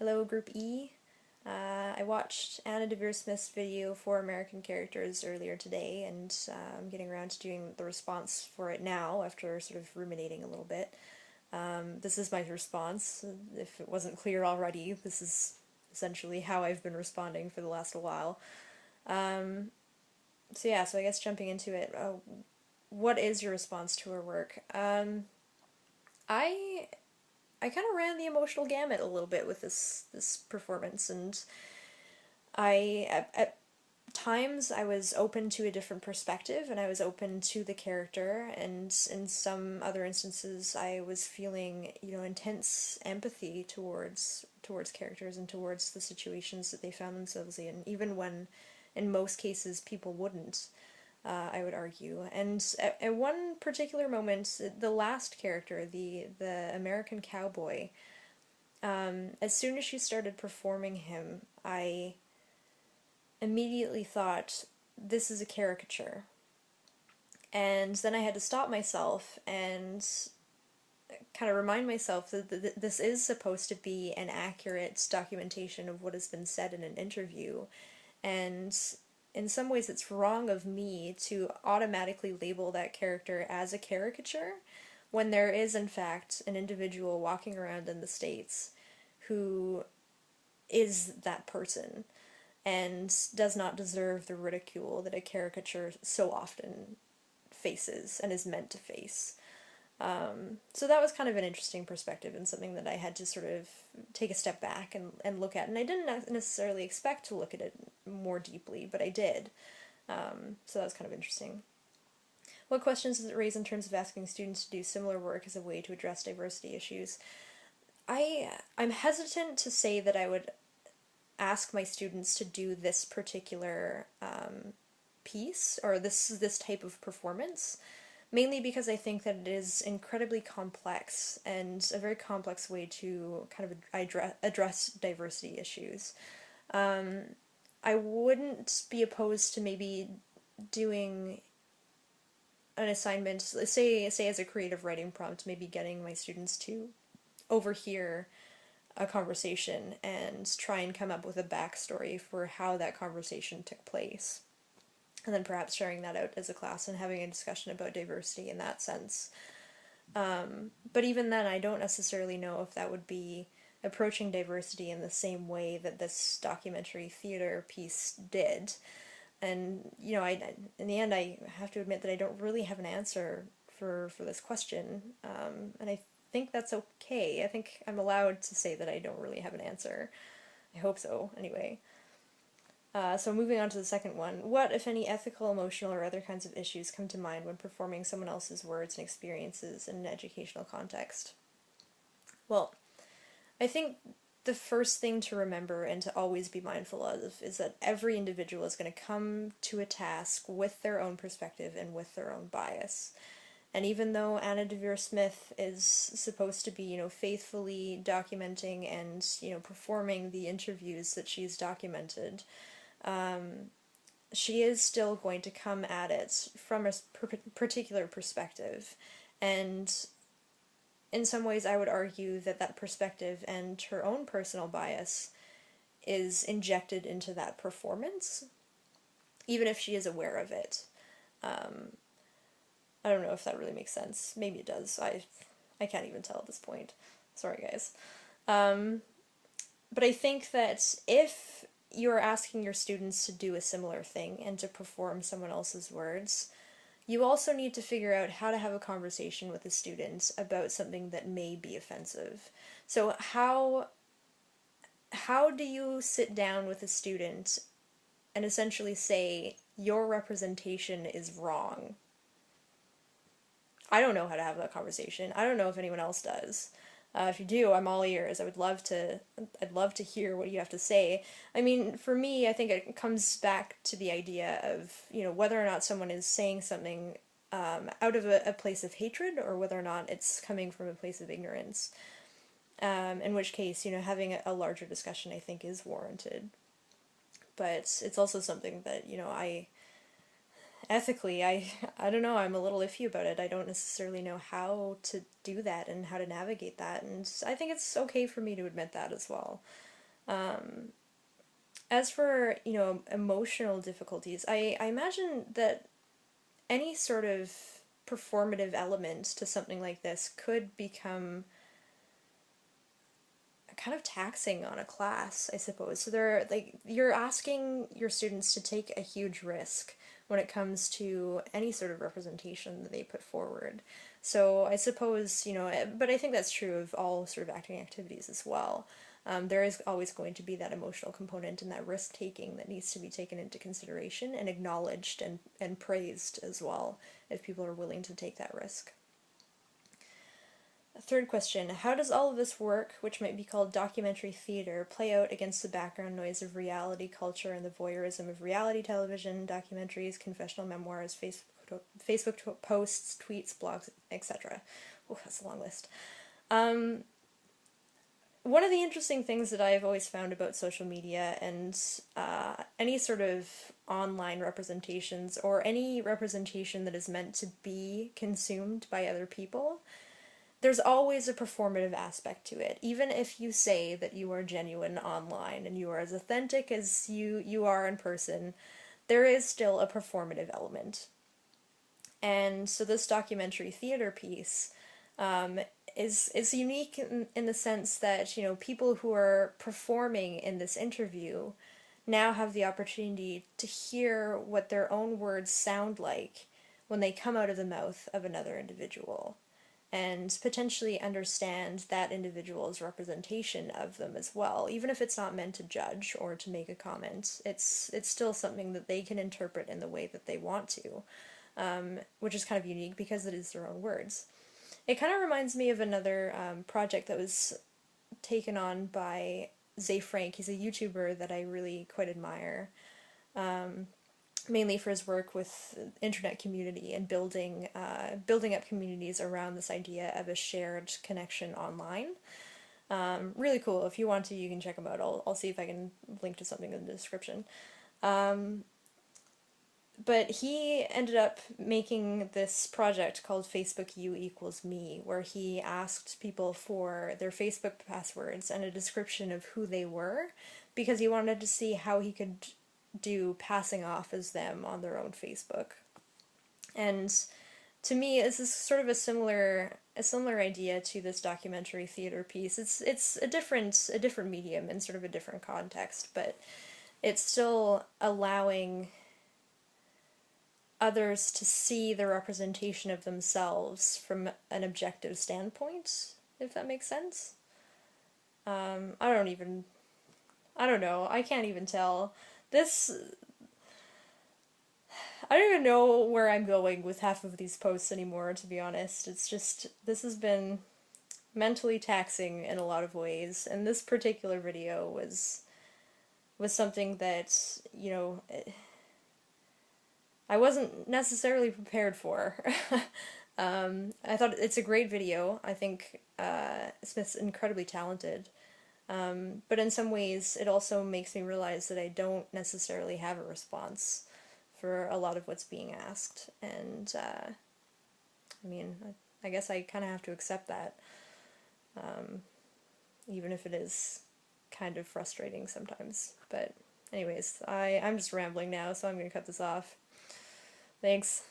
Hello, Group E. I watched Anna Devere Smith's video for American Characters earlier today, and I'm getting around to doing the response for it now after sort of ruminating a little bit. This is my response. If it wasn't clear already, this is essentially how I've been responding for the last while. So I guess jumping into it, what is your response to her work? I I kind of ran the emotional gamut a little bit with this performance, and at times I was open to a different perspective, and I was open to the character, and in some other instances I was feeling, intense empathy towards characters and towards the situations that they found themselves in, even when in most cases people wouldn't. I would argue. And at one particular moment, the last character, the American cowboy, as soon as she started performing him, I immediately thought, this is a caricature. And then I had to stop myself and kind of remind myself that this is supposed to be an accurate documentation of what has been said in an interview. And in some ways it's wrong of me to automatically label that character as a caricature when there is in fact an individual walking around in the States who is that person and does not deserve the ridicule that a caricature so often faces and is meant to face. So that was kind of an interesting perspective and something that I had to sort of take a step back and look at. And I didn't necessarily expect to look at it more deeply, but I did. So that was kind of interesting. What questions does it raise in terms of asking students to do similar work as a way to address diversity issues? I'm hesitant to say that I would ask my students to do this particular piece or this type of performance, mainly because I think that it is incredibly complex and a very complex way to kind of address diversity issues. I wouldn't be opposed to maybe doing an assignment, say as a creative writing prompt, maybe getting my students to overhear a conversation and try and come up with a backstory for how that conversation took place. And then perhaps sharing that out as a class and having a discussion about diversity in that sense. But even then, I don't necessarily know if that would be approaching diversity in the same way that this documentary theater piece did. And, in the end, I have to admit that I don't really have an answer for this question. And I think that's okay. I think I'm allowed to say that I don't really have an answer. I hope so, anyway. So moving on to the second one, what, if any, ethical, emotional, or other kinds of issues come to mind when performing someone else's words and experiences in an educational context? Well, I think the first thing to remember and to always be mindful of is that every individual is going to come to a task with their own perspective and with their own bias. And even though Anna Devere Smith is supposed to be, faithfully documenting and, performing the interviews that she's documented, she is still going to come at it from a particular perspective. And in some ways, I would argue that that perspective and her own personal bias is injected into that performance, even if she is aware of it. I don't know if that really makes sense. Maybe it does. I can't even tell at this point. Sorry, guys. But I think that if you're asking your students to do a similar thing and to perform someone else's words, you also need to figure out how to have a conversation with the students about something that may be offensive. So how do you sit down with a student and essentially say, your representation is wrong? I don't know how to have that conversation. I don't know if anyone else does. If you do, I'm all ears. I'd love to hear what you have to say. I mean, for me, I think it comes back to the idea of, whether or not someone is saying something out of a place of hatred or whether or not it's coming from a place of ignorance. In which case, having a larger discussion, I think, is warranted. But it's also something that, ethically, I don't know, I'm a little iffy about it. I don't necessarily know how to do that and how to navigate that, and I think it's okay for me to admit that as well. As for, emotional difficulties, I imagine that any sort of performative element to something like this could become kind of taxing on a class, I suppose. So you're asking your students to take a huge risk when it comes to any sort of representation that they put forward. So I suppose, but I think that's true of all sort of acting activities as well. There is always going to be that emotional component and that risk taking that needs to be taken into consideration and acknowledged and praised as well if people are willing to take that risk. Third question, how does all of this work, which might be called documentary theater, play out against the background noise of reality culture and the voyeurism of reality television, documentaries, confessional memoirs, Facebook posts, tweets, blogs, etc.? Oh, that's a long list. One of the interesting things that I've always found about social media and any sort of online representations or any representation that is meant to be consumed by other people, there's always a performative aspect to it. Even if you say that you are genuine online and you are as authentic as you are in person, there is still a performative element. And so this documentary theater piece is unique in the sense that, people who are performing in this interview now have the opportunity to hear what their own words sound like when they come out of the mouth of another individual, and potentially understand that individual's representation of them as well. Even if it's not meant to judge or to make a comment, it's still something that they can interpret in the way that they want to, which is kind of unique because it is their own words. It kind of reminds me of another project that was taken on by Zay Frank. He's a YouTuber that I really quite admire. Mainly for his work with internet community and building up communities around this idea of a shared connection online. Really cool. If you want to, you can check him out. I'll see if I can link to something in the description. But he ended up making this project called Facebook You Equals Me, where he asked people for their Facebook passwords and a description of who they were, because he wanted to see how he could do passing off as them on their own Facebook. And to me, this is sort of a similar idea to this documentary theater piece. It's a different medium and sort of a different context, but it's still allowing others to see the representation of themselves from an objective standpoint, if that makes sense. I don't know. I can't even tell. I don't even know where I'm going with half of these posts anymore, to be honest. It's just, this has been mentally taxing in a lot of ways, and this particular video was something that, I wasn't necessarily prepared for. I thought it's a great video. I think Smith's incredibly talented. But in some ways, it also makes me realize that I don't necessarily have a response for a lot of what's being asked. And, I guess I kind of have to accept that, even if it is kind of frustrating sometimes. But anyways, I'm just rambling now, so I'm going to cut this off. Thanks.